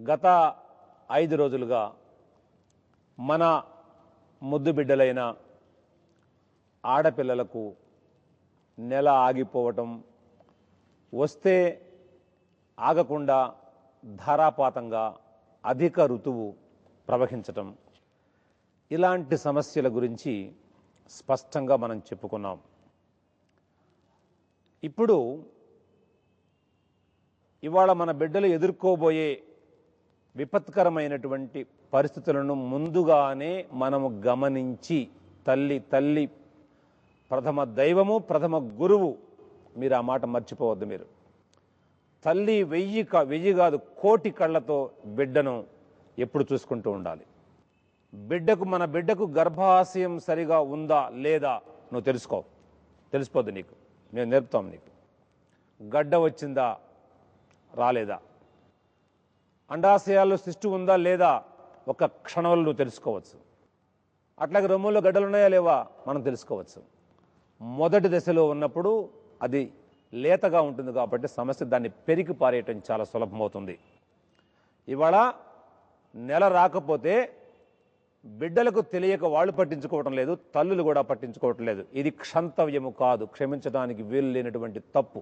గత 5 రోజులుగా మన ముద్దు బిడ్డలైన ఆడపిల్లలకు నెల ఆగిపోవటం, వస్తే ఆగకుండా ధారాపాతంగా అధిక ఋతువు ప్రవహించటం, ఇలాంటి సమస్యల గురించి స్పష్టంగా మనం చెప్పుకున్నాం. ఇప్పుడు ఇవాళ మన బిడ్డలు ఎదుర్కోబోయే విపత్కరమైనటువంటి పరిస్థితులను ముందుగానే మనము గమనించి, తల్లి ప్రథమ దైవము, ప్రథమ గురువు, మీరు ఆ మాట మర్చిపోవద్దు. మీరు తల్లి వెయ్యి కాదు కోటి కళ్ళతో బిడ్డను ఎప్పుడు చూసుకుంటూ ఉండాలి. మన బిడ్డకు గర్భాశయం సరిగా ఉందా లేదా నువ్వు తెలిసిపోద్దు. నీకు మేము నేర్పుతాం. నీకు గడ్డ వచ్చిందా రాలేదా, అండాశయాల్లో శిష్టు ఉందా లేదా ఒక క్షణంలో నువ్వు తెలుసుకోవచ్చు. అట్లాగే రొమ్ముల్లో గడ్డలు ఉన్నాయా లేవా మనం తెలుసుకోవచ్చు. మొదటి దశలో ఉన్నప్పుడు అది లేతగా ఉంటుంది కాబట్టి సమస్య దాన్ని పెరిగి పారేయటం చాలా సులభమవుతుంది. ఇవాళ నెల రాకపోతే బిడ్డలకు తెలియక వాళ్ళు పట్టించుకోవటం లేదు, తల్లులు కూడా పట్టించుకోవటం లేదు. ఇది క్షంతవ్యము కాదు, క్షమించడానికి వీలు లేనటువంటి తప్పు.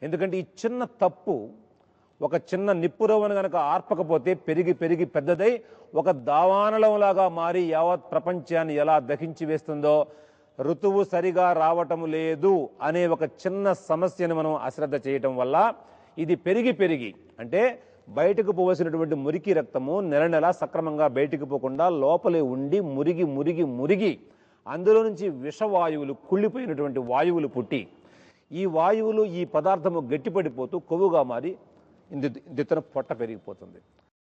ఎందుకంటే ఈ చిన్న తప్పు ఒక చిన్న నిప్పురవ్వను కనుక ఆర్పకపోతే పెరిగి పెద్దదై ఒక దావానలంలాగా మారి యావత్ ప్రపంచాన్ని ఎలా దహించి వేస్తుందో, ఋతువు సరిగా రావటం లేదు అనే ఒక చిన్న సమస్యను మనం అశ్రద్ధ చేయటం వల్ల ఇది పెరిగి అంటే బయటకు పోవలసినటువంటి మురికి రక్తము నెల సక్రమంగా బయటకు పోకుండా లోపలే ఉండి మురిగి అందులో నుంచి విషవాయువులు, కుళ్ళిపోయినటువంటి వాయువులు పుట్టి, ఈ వాయువులు ఈ పదార్థము గట్టిపడిపోతూ కొవ్వుగా మారి ఇందుతన పొట్ట పెరిగిపోతుంది.